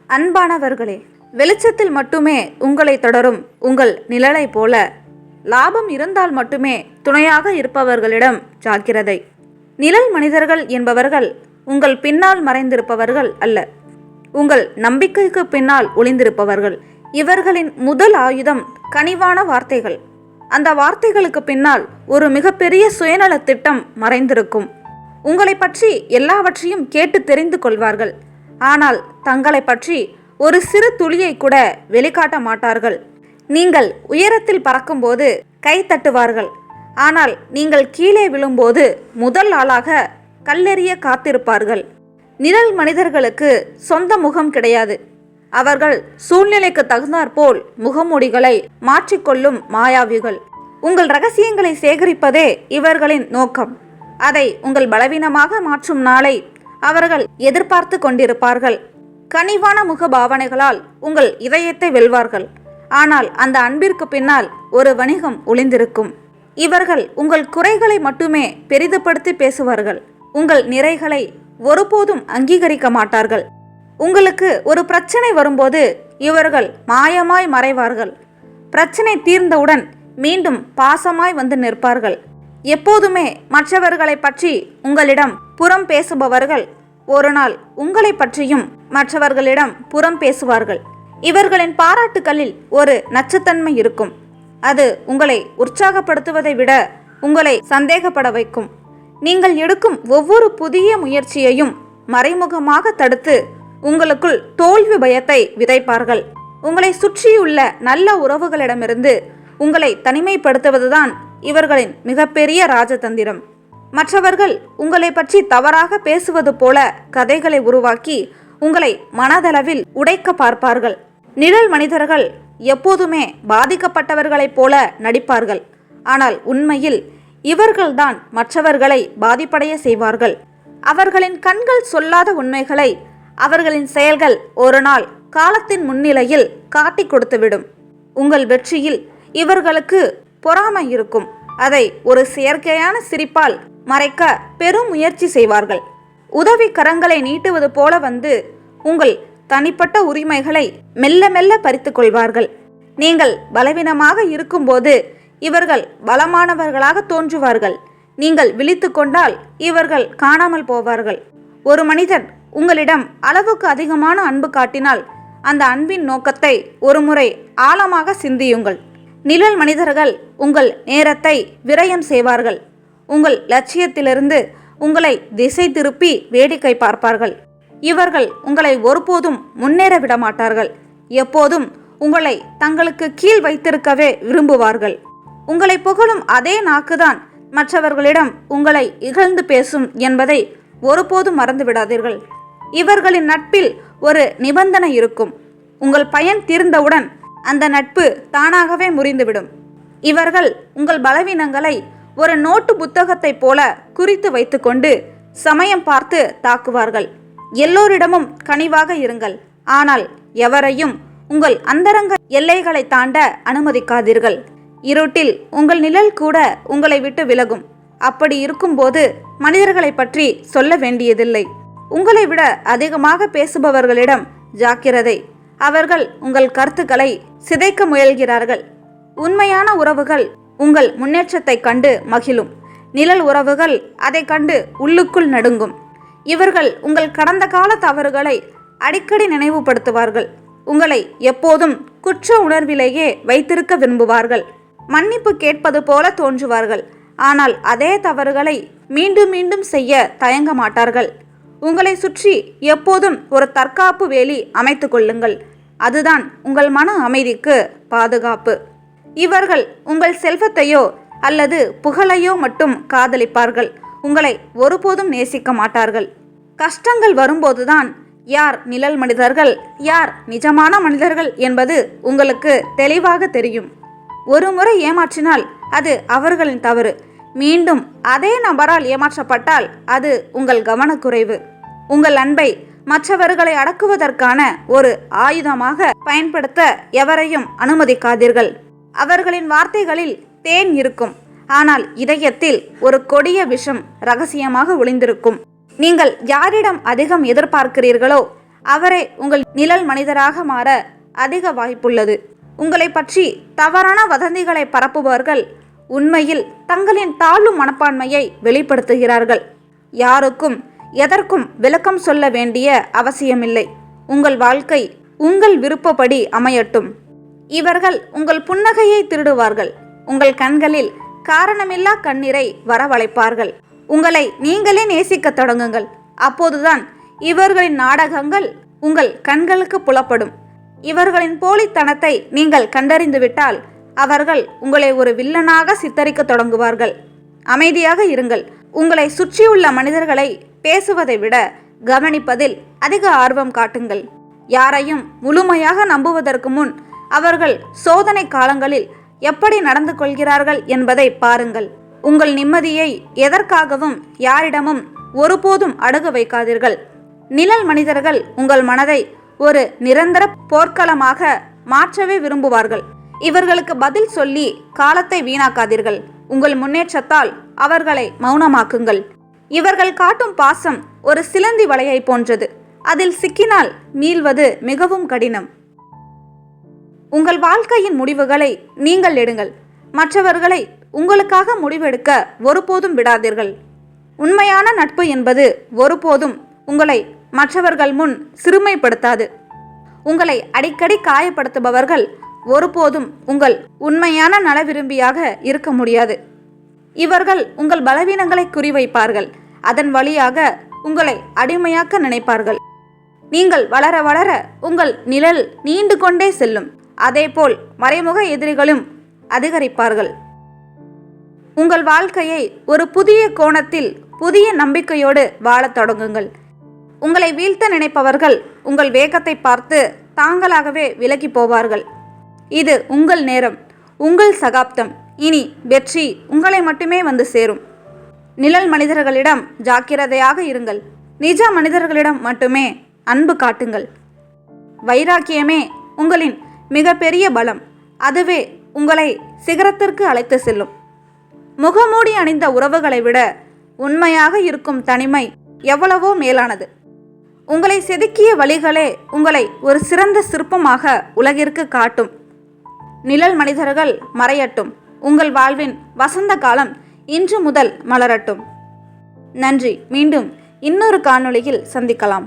அன்பானவர்களே, வெளிச்சத்தில் மட்டுமே உங்களை தொடரும் உங்கள் நிழலை போல லாபம் இருந்தால் மட்டுமே துணையாக இருப்பவர்களிடம் ஜாக்கிரதை. நிழல் மனிதர்கள் என்பவர்கள் உங்கள் பின்னால் மறைந்திருப்பவர்கள் அல்ல, உங்கள் நம்பிக்கைக்கு பின்னால் ஒளிந்திருப்பவர்கள். இவர்களின் முதல் ஆயுதம் கனிவான வார்த்தைகள். அந்த வார்த்தைகளுக்கு பின்னால் ஒரு மிகப்பெரிய சுயநல திட்டம் மறைந்திருக்கும். உங்களை பற்றி எல்லாவற்றையும் கேட்டு தெரிந்து கொள்வார்கள். ஆனால் தங்களை பற்றி ஒரு சிறு துளியை கூட வெளிக்காட்ட மாட்டார்கள். நீங்கள் உயரத்தில் பறக்கும்போது கை தட்டுவார்கள். ஆனால் நீங்கள் கீழே விழும்போது முதல் ஆளாக கல்லெறிய காத்திருப்பார்கள். நிழல் மனிதர்களுக்கு சொந்த முகம் கிடையாது. அவர்கள் சூழ்நிலைக்கு தகுந்தாற்போல் முகமூடிகளை மாற்றிக்கொள்ளும் மாயாவிகள். உங்கள் ரகசியங்களை சேகரிப்பதே இவர்களின் நோக்கம். அதை உங்கள் பலவீனமாக மாற்றும் நாளை அவர்கள் எதிர்பார்த்து கொண்டிருப்பார்கள். கனிவான முக பாவனைகளால் உங்கள் இதயத்தை வெல்வார்கள். ஆனால் அந்த அன்பிற்கு பின்னால் ஒரு வணிகம் ஒளிந்திருக்கும். இவர்கள் உங்கள் குறைகளை மட்டுமே பெரிதுபடுத்தி பேசுவார்கள். உங்கள் நிறைகளை ஒருபோதும் அங்கீகரிக்க மாட்டார்கள். உங்களுக்கு ஒரு பிரச்சனை வரும்போது இவர்கள் மாயமாய் மறைவார்கள். பிரச்சனை தீர்ந்தவுடன் மீண்டும் பாசமாய் வந்து நிற்பார்கள். எப்போதுமே மற்றவர்களை பற்றி உங்களிடம் புறம் பேசுபவர்கள் ஒரு நாள் உங்களை பற்றியும் மற்றவர்களிடம் புறம் பேசுவார்கள். இவர்களின் பாராட்டுகளில் ஒரு நச்சுத்தன்மை இருக்கும். அது உங்களை உற்சாகப்படுத்துவதை விட உங்களை சந்தேகப்பட வைக்கும். நீங்கள் எடுக்கும் ஒவ்வொரு புதிய முயற்சியையும் மறைமுகமாக தடுத்து உங்களுக்குள் தோல்வி பயத்தை விதைப்பார்கள். உங்களை சுற்றியுள்ள நல்ல உறவுகளிடமிருந்து உங்களை தனிமைப்படுத்துவதுதான் இவர்களின் மிகப்பெரிய ராஜதந்திரம். மற்றவர்கள் உங்களை பற்றி தவறாக பேசுவது போல கதைகளை உருவாக்கி உங்களை மனதளவில் உடைக்க பார்ப்பார்கள். நிழல் மனிதர்கள் எப்போதுமே பாதிக்கப்பட்டவர்களைப் போல நடிப்பார்கள். ஆனால் உண்மையில் இவர்கள்தான் மற்றவர்களை பாதிப்படைய செய்வார்கள். அவர்களின் கண்கள் சொல்லாத உண்மைகளை அவர்களின் செயல்கள் ஒரு நாள் காலத்தின் முன்னிலையில் காட்டி கொடுத்துவிடும். உங்கள் வெற்றியில் இவர்களுக்கு பொறாமை இருக்கும். அதை ஒரு செயற்கையான சிரிப்பால் மறைக்க பெரும் முயற்சி செய்வார்கள். உதவி கரங்களை நீட்டுவது போல வந்து உங்கள் தனிப்பட்ட உரிமைகளை மெல்ல மெல்ல பறித்து கொள்வார்கள். நீங்கள் பலவீனமாக இருக்கும்போது இவர்கள் பலமானவர்களாக தோன்றுவார்கள். நீங்கள் விழித்து கொண்டால் இவர்கள் காணாமல் போவார்கள். ஒரு மனிதன் உங்களிடம் அளவுக்கு அதிகமான அன்பு காட்டினால் அந்த அன்பின் நோக்கத்தை ஒருமுறை ஆழமாக சிந்தியுங்கள். நிழல் மனிதர்கள் உங்கள் நேரத்தை விரயம் செய்வார்கள். உங்கள் லட்சியத்திலிருந்து உங்களை திசை திருப்பி வேடிக்கை பார்ப்பார்கள். இவர்கள் உங்களை ஒருபோதும் முன்னேற விட மாட்டார்கள். எப்போதும் உங்களை தங்களுக்கு கீழ் வைத்திருக்கவே விரும்புவார்கள். உங்களை புகழும் அதே நாக்குதான் மற்றவர்களிடம் உங்களை இகழ்ந்து பேசும் என்பதை ஒருபோதும் மறந்துவிடாதீர்கள். இவர்களின் நட்பில் ஒரு நிபந்தனை இருக்கும். உங்கள் பயன் தீர்ந்தவுடன் அந்த நட்பு தானாகவே முறிந்துவிடும். இவர்கள் உங்கள் பலவீனங்களை ஒரு நோட்டு புத்தகத்தை போல குறித்து வைத்துக்கொண்டு சமயம் பார்த்து தாக்குவார்கள். எல்லோரிடமும் கனிவாக இருங்கள். ஆனால் எவரையும் உங்கள் அந்தரங்க எல்லைகளை தாண்ட அனுமதிக்காதீர்கள். இருட்டில் உங்கள் நிழல் கூட உங்களை விட்டு விலகும். அப்படி இருக்கும்போது மனிதர்களை பற்றி சொல்ல வேண்டியதில்லை. உங்களை விட அதிகமாக பேசுபவர்களிடம் ஜாக்கிரதை. அவர்கள் உங்கள் கருத்துக்களை சிதைக்க முயல்கிறார்கள். உண்மையான உறவுகள் உங்கள் முன்னேற்றத்தை கண்டு மகிழும். நிழல் உறவுகள் அதை கண்டு உள்ளுக்குள் நடுங்கும். இவர்கள் உங்கள் கடந்த கால தவறுகளை அடிக்கடி நினைவுபடுத்துவார்கள். உங்களை எப்போதும் குற்ற உணர்விலேயே வைத்திருக்க விரும்புவார்கள். மன்னிப்பு கேட்பது போல தோன்றுவார்கள். ஆனால் அதே தவறுகளை மீண்டும் மீண்டும் செய்ய தயங்க மாட்டார்கள். உங்களை சுற்றி எப்போதும் ஒரு தற்காப்பு வேலி அமைத்து கொள்ளுங்கள். அதுதான் உங்கள் மன அமைதிக்கு பாதுகாப்பு. இவர்கள் உங்கள் செல்வத்தையோ அல்லது புகழையோ மட்டும் காதலிப்பார்கள். உங்களை ஒருபோதும் நேசிக்க மாட்டார்கள். கஷ்டங்கள் வரும்போதுதான் யார் நிழல் மனிதர்கள் யார் நிஜமான மனிதர்கள் என்பது உங்களுக்கு தெளிவாக தெரியும். ஒரு முறை ஏமாற்றினால் அது அவர்களின் தவறு. மீண்டும் அதே நபரால் ஏமாற்றப்பட்டால் அது உங்கள் கவனக்குறைவு. உங்கள் அன்பை மற்றவர்களை அடக்குவதற்கான ஒரு ஆயுதமாக பயன்படுத்த எவரையும் அனுமதிக்காதீர்கள். அவர்களின் வார்த்தைகளில் தேன் இருக்கும். ஆனால் இதயத்தில் ஒரு கொடிய விஷம் ரகசியமாக ஒளிந்திருக்கும். நீங்கள் யாரிடம் அதிகம் எதிர்பார்க்கிறீர்களோ அவரே உங்கள் நிழல் மனிதராக மாற அதிக வாய்ப்புள்ளது. உங்களை பற்றி தவறான வதந்திகளை பரப்புபவர்கள் உண்மையில் தங்களின் தாழ்வு மனப்பான்மையை வெளிப்படுத்துகிறார்கள். யாருக்கும் எதற்கும் விளக்கம் சொல்ல வேண்டிய அவசியமில்லை. உங்கள் வாழ்க்கை உங்கள் விருப்பப்படி அமையட்டும். இவர்கள் உங்கள் புன்னகையை திருடுவார்கள். உங்கள் கண்களில் காரணமில்லா கண்ணீரை வரவழைப்பார்கள். உங்களை நீங்களே நேசிக்கத் தொடங்குங்கள். அப்போதுதான் இவர்களின் நாடகங்கள் உங்கள் கண்களுக்கு புலப்படும். இவர்களின் போலித்தனத்தை நீங்கள் கண்டறிந்துவிட்டால் அவர்கள் உங்களை ஒரு வில்லனாக சித்தரிக்க தொடங்குவார்கள். அமைதியாக இருங்கள். உங்களை சுற்றியுள்ள மனிதர்களை பேசுவதை விட கவனிப்பதில் அதிக ஆர்வம் காட்டுங்கள். யாரையும் முழுமையாக நம்புவதற்கு முன் அவர்கள் சோதனை காலங்களில் எப்படி நடந்து கொள்கிறார்கள் என்பதை பாருங்கள். உங்கள் நிம்மதியை எதற்காகவும் யாரிடமும் ஒருபோதும் அடகு வைக்காதீர்கள். நிழல் மனிதர்கள் உங்கள் மனதை ஒரு நிரந்தர போர்க்களமாக மாற்றவே விரும்புவார்கள். இவர்களுக்கு பதில் சொல்லி காலத்தை வீணாக்காதீர்கள். உங்கள் முன்னேற்றத்தால் அவர்களை மௌனமாக்குங்கள். இவர்கள் காட்டும் பாசம் ஒரு சிலந்தி வலையை போன்றது. அதில் சிக்கினால் மீள்வது மிகவும் கடினம். உங்கள் வாழ்க்கையின் முடிவுகளை நீங்கள் எடுங்கள். மற்றவர்களை உங்களுக்காக முடிவெடுக்க ஒருபோதும் விடாதீர்கள். உண்மையான நட்பு என்பது ஒருபோதும் உங்களை மற்றவர்கள் முன் சிறுமைப்படுத்தாது. உங்களை அடிக்கடி காயப்படுத்துபவர்கள் ஒருபோதும் உங்கள் உண்மையான நல விரும்பியாக இருக்க முடியாது. இவர்கள் உங்கள் பலவீனங்களை குறிவைப்பார்கள். அதன் வழியாக உங்களை அடிமையாக்க நினைப்பார்கள். நீங்கள் வளர வளர உங்கள் நிழல் நீண்டு கொண்டே செல்லும். அதேபோல் மறைமுக எதிரிகளும் அதிகரிப்பார்கள். உங்கள் வாழ்க்கையை ஒரு புதிய கோணத்தில் புதிய நம்பிக்கையோடு வாழத் தொடங்குங்கள். உங்களை வீழ்த்த நினைப்பவர்கள் உங்கள் வேகத்தை பார்த்து தாங்களாகவே விலகி போவார்கள். இது உங்கள் நேரம், உங்கள் சகாப்தம். இனி வெற்றி உங்களை மட்டுமே வந்து சேரும். நிழல் மனிதர்களிடம் ஜாக்கிரதையாக இருங்கள். நிஜ மனிதர்களிடம் மட்டுமே அன்பு காட்டுங்கள். வைராக்கியமே உங்களின் மிகப்பெரிய பலம். அதுவே உங்களை சிகரத்திற்கு அழைத்து செல்லும். முகமூடி அணிந்த உறவுகளை விட உண்மையாக இருக்கும் தனிமை எவ்வளவோ மேலானது. உங்களை செதுக்கிய வழிகளே உங்களை ஒரு சிறந்த சிற்பமாக உலகிற்கு காட்டும். நிழல் மனிதர்கள் மறையட்டும். உங்கள் வாழ்வின் வசந்த காலம் இன்று முதல் மலரட்டும். நன்றி. மீண்டும் இன்னொரு காணொளியில் சந்திக்கலாம்.